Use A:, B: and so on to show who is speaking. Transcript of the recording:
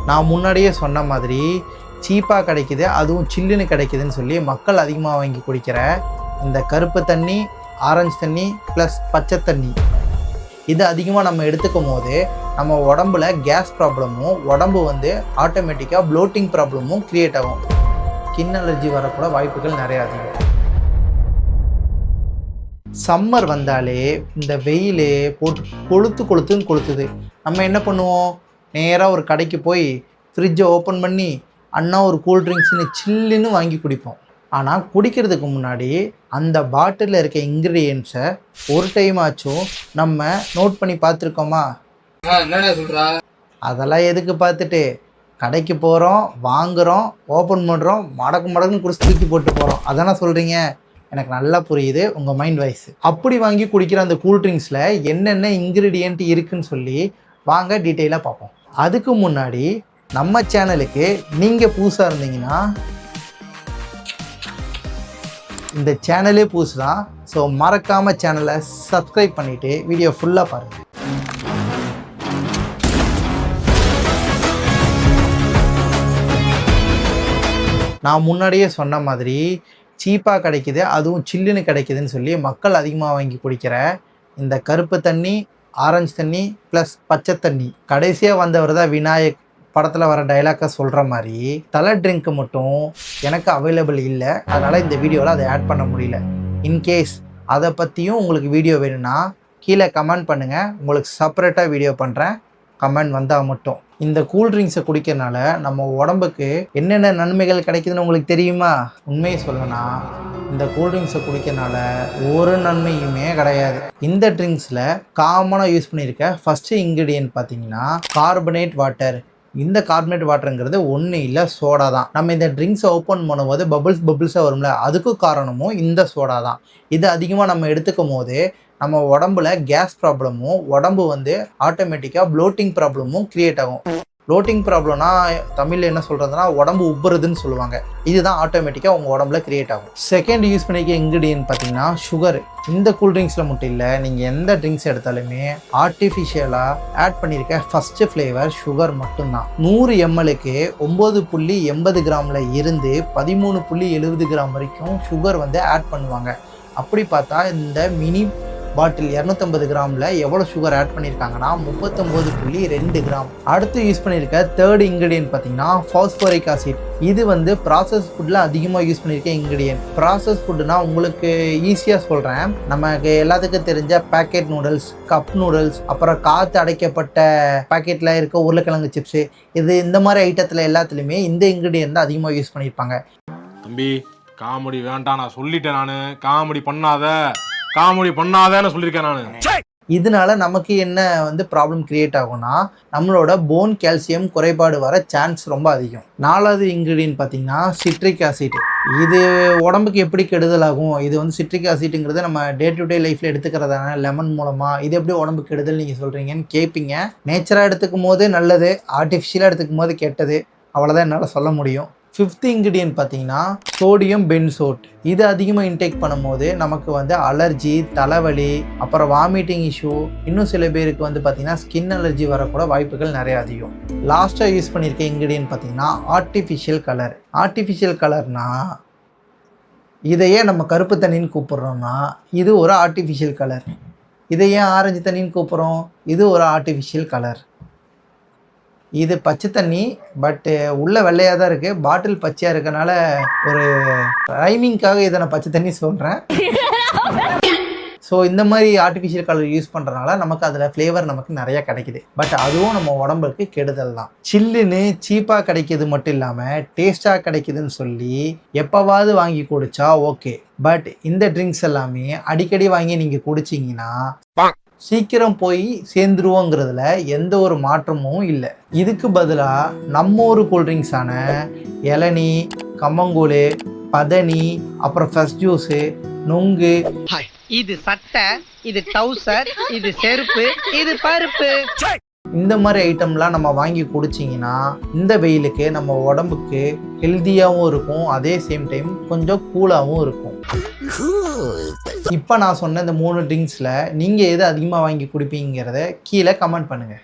A: நான் முன்னாடியே சொன்ன மாதிரி சீப்பாக கிடைக்குது, அதுவும் சில்லுன்னு கிடைக்குதுன்னு சொல்லி மக்கள் அதிகமாக வாங்கி குடிக்கிற இந்த கருப்பு தண்ணி, ஆரஞ்சு தண்ணி ப்ளஸ் பச்சை தண்ணி இது அதிகமாக நம்ம எடுத்துக்கும் போது நம்ம உடம்புல கேஸ் ப்ராப்ளமும் உடம்பு ஆட்டோமேட்டிக்காக ப்ளோட்டிங் ப்ராப்ளமும் க்ரியேட் ஆகும். ஸ்கின் அலர்ஜி வரக்கூட வாய்ப்புகள் நிறையா அதிகம். சம்மர் வந்தாலே இந்த வெயில் போட்டு கொளுத்துது. நம்ம என்ன பண்ணுவோம், நேராக ஒரு கடைக்கு போய் ஃப்ரிட்ஜை ஓப்பன் பண்ணி அண்ணா ஒரு கூல்ட்ரிங்க்ஸ்னு சில்லுன்னு வாங்கி குடிப்போம். ஆனால் குடிக்கிறதுக்கு முன்னாடி அந்த பாட்டிலில் இருக்க இன்க்ரீடியன்ஸை ஒரு டைம் ஆச்சும் நம்ம நோட் பண்ணி பார்த்துருக்கோமா? அதெல்லாம் எதுக்கு பார்த்துட்டு கடைக்கு போகிறோம், வாங்குகிறோம், ஓப்பன் பண்ணுறோம், மடக்குன்னு குடிச்சு தூக்கி போட்டு போகிறோம். அதானே சொல்கிறீங்க? எனக்கு நல்லா புரியுது உங்கள் மைண்ட் வாய்ஸ். அப்படி வாங்கி குடிக்கிற அந்த கூல்ட்ரிங்க்ஸில் என்னென்ன இன்க்ரீடியன்ட் இருக்குதுன்னு சொல்லி வாங்க டீட்டெயிலாக பார்ப்போம். அதுக்கு முன்னாடி நம்ம சேனலுக்கு நீங்கள் புதுசாக இருந்தீங்கன்னா, இந்த சேனலே புதுசு தான், ஸோ மறக்காமல் சேனலை சப்ஸ்கிரைப் பண்ணிவிட்டு வீடியோ ஃபுல்லாக பாருங்கள். நான் முன்னாடியே சொன்ன மாதிரி சீப்பாக கிடைக்குது, அதுவும் சில்லுன்னு கிடைக்குதுன்னு சொல்லி மக்கள் அதிகமாக வாங்கி குடிக்கிற இந்த கருப்பு தண்ணி, ஆரஞ்சு தண்ணி ப்ளஸ் பச்சை தண்ணி. கடைசியாக வந்தவர் தான் விநாயக் படத்தில் வர டைலாக்கை சொல்கிற மாதிரி தலை ட்ரிங்க்கு மட்டும் எனக்கு அவைலபிள் இல்லை, அதனால் இந்த வீடியோவில் அதை ஆட் பண்ண முடியல. இன்கேஸ் அதை பற்றியும் உங்களுக்கு வீடியோ வேணும்னா கீழே கமெண்ட் பண்ணுங்கள், உங்களுக்கு செப்பரேட்டாக வீடியோ பண்ணுறேன். கமெண்ட் வந்தால் மட்டும். இந்த கூல்ட்ரிங்க்ஸை குடிக்கிறனால நம்ம உடம்புக்கு என்னென்ன நன்மைகள் கிடைக்குதுன்னு உங்களுக்கு தெரியுமா? உண்மையை சொல்லணும்னா இந்த கூல்ட்ரிங்க்ஸை குடிக்கிறனால ஒரு நன்மையுமே கிடையாது. இந்த ட்ரிங்க்ஸில் காமனாக யூஸ் பண்ணியிருக்க ஃபஸ்ட்டு இன்க்ரீடியன்ட் பார்த்தீங்கன்னா கார்பனேட் வாட்டர். இந்த கார்பனேட் வாட்டருங்கிறது ஒன்றும் இல்லை, சோடா தான். நம்ம இந்த ட்ரிங்க்ஸை ஓப்பன் பண்ணும்போது பபிள்ஸாக வரும்ல, அதுக்கும் காரணமும் இந்த சோடா தான். இது அதிகமாக நம்ம எடுத்துக்கும் போது நம்ம உடம்புல கேஸ் ப்ராப்ளமும் உடம்பு ஆட்டோமேட்டிக்காக ப்ளோட்டிங் ப்ராப்ளமும் க்ரியேட் ஆகும். ப்ளோட்டிங் ப்ராப்ளம்னா தமிழில் என்ன சொல்கிறதுனா உடம்பு உப்புறதுன்னு சொல்லுவாங்க. இதுதான் ஆட்டோமேட்டிக்காக உங்கள் உடம்புல க்ரியேட் ஆகும். செகண்ட் யூஸ் பண்ணிக்க இன்க்ரீடியன்ட் பார்த்தீங்கன்னா சுகர். இந்த கூல்ட்ரிங்க்ஸில் மட்டும் இல்லை, நீங்கள் எந்த ட்ரிங்க்ஸ் எடுத்தாலுமே ஆர்டிஃபிஷியலாக ஆட் பண்ணியிருக்க ஃபஸ்ட்டு ஃப்ளேவர் சுகர் மட்டும்தான். 100 mlக்கு 9.80 கிராமில் இருந்து 13.70 கிராம் வரைக்கும் சுகர் ஆட் பண்ணுவாங்க. அப்படி பார்த்தா இந்த மினி பாட்டில் 250 கிராமில் எவ்வளோ சுகர் ஆட் பண்ணியிருக்காங்கன்னா 39.2 கிராம். அடுத்து யூஸ் பண்ணியிருக்க தேர்ட் இன்க்ரீடியன்ட் பார்த்தீங்கன்னா ஃபாஸ்போரிக் ஆசிட். இது ப்ராசஸ் ஃபுட்டில் அதிகமாக யூஸ் பண்ணியிருக்க இன்க்ரீடியன்ட். ப்ராசஸ் ஃபுட்டுனா உங்களுக்கு ஈஸியாக சொல்கிறேன், நமக்கு எல்லாத்துக்கும் தெரிஞ்ச பேக்கெட் நூடுல்ஸ், கப் நூடுல்ஸ், அப்புறம் காற்று அடைக்கப்பட்ட பேக்கெட்டில் இருக்க உருளைக்கிழங்கு சிப்ஸு, இந்த மாதிரி ஐட்டத்தில் எல்லாத்துலேயுமே இந்த இன்க்ரீடியன்ட் தான் அதிகமாக யூஸ் பண்ணியிருப்பாங்க.
B: தம்பி காமெடி வேண்டாம், நான் சொல்லிட்டேன், நான் காமெடி பண்ணாதேன்னு சொல்லியிருக்கேன் நான்.
A: இதனால நமக்கு என்ன ப்ராப்ளம் கிரியேட் ஆகும்னா நம்மளோட போன் கால்சியம் குறைபாடு வர சான்ஸ் ரொம்ப அதிகம். 4வது இன்க்ரீடியன்ட் பார்த்தீங்கன்னா சிட்ரிக் ஆசிட். இது உடம்புக்கு எப்படி கெடுதல் ஆகும்? இது சிட்ரிக் ஆசிட்டுங்கிறது நம்ம டே டு டே லைஃப்பில் எடுத்துக்கிறதான லெமன் மூலமாக இது எப்படி உடம்புக்கு கெடுதல் நீங்கள் சொல்கிறீங்கன்னு கேட்பீங்க. நேச்சராக எடுத்துக்கும் போது நல்லது, ஆர்டிஃபிஷியலாக எடுத்துக்கும் போது கெட்டது, அவ்வளோதான் என்னால் சொல்ல முடியும். 5th இன்க்ரீடியன்ட் பார்த்தீங்கன்னா சோடியம் பென்சோட். இது அதிகமாக இன்டேக் பண்ணும்போது நமக்கு அலர்ஜி, தலைவலி, அப்புறம் வாமிட்டிங் இஷ்யூ, இன்னும் சில பேருக்கு பார்த்தீங்கன்னா ஸ்கின் அலர்ஜி வரக்கூட வாய்ப்புகள் நிறைய அதிகம். லாஸ்ட்டாக யூஸ் பண்ணியிருக்க இன்க்ரீடியன்ட் பார்த்தீங்கன்னா ஆர்டிஃபிஷியல் கலர். ஆர்டிஃபிஷியல் கலர்னா இதையே நம்ம கருப்பு தண்ணின்னு கூப்பிட்றோம்னா இது ஒரு ஆர்டிஃபிஷியல் கலர். இதை ஏன் ஆரஞ்சு தண்ணின்னு கூப்பிட்றோம்? இது ஒரு ஆர்டிஃபிஷியல் கலர். இது பச்சை தண்ணி, பட்டு உள்ள வெள்ளையாக தான் இருக்குது. பாட்டில் பச்சையாக இருக்கனால ஒரு ரைமிங்காக இதை நான் பச்சை தண்ணி சொல்கிறேன். ஸோ இந்த மாதிரி ஆர்டிஃபிஷியல் கலர் யூஸ் பண்ணுறதுனால நமக்கு அதில் ஃப்ளேவர் நமக்கு நிறையா கிடைக்குது. பட் அதுவும் நம்ம உடம்புக்கு கெடுதல் தான். சில்லுன்னு சீப்பாக கிடைக்கிது மட்டும் இல்லாமல் டேஸ்ட்டாக கிடைக்குதுன்னு சொல்லி எப்போவாவது வாங்கி குடித்தா ஓகே. பட் இந்த ட்ரிங்க்ஸ் எல்லாமே அடிக்கடி வாங்கி நீங்கள் குடிச்சிங்கன்னா சீக்கிரம் போய் சேர்ந்துருவோங்கிறதுல எந்த ஒரு மாற்றமும் இல்லை. இதுக்கு பதிலாக நம்ம ஒரு கூல்ட்ரிங்க்ஸான இளநீ, கம்மங்கூழ், பதனி, அப்புறம் ஃப்ரெஷ் ஜூஸு, நுங்கு,
C: இது சட்டை, இது டவுசர், இது செருப்பு, இது பருப்பு,
A: இந்த மாதிரி ஐட்டம்லாம் நம்ம வாங்கி குடிச்சிங்கன்னா இந்த வெயிலுக்கு நம்ம உடம்புக்கு ஹெல்த்தியாகவும் இருக்கும், அதே சேம் டைம் கொஞ்சம் கூலாகவும் இருக்கும். இப்போ நான் சொன்ன இந்த 3 ட்ரிங்க்ஸில் நீங்கள் எது அதிகமாக வாங்கி குடிப்பீங்கிறத கீழே கமெண்ட் பண்ணுங்கள்.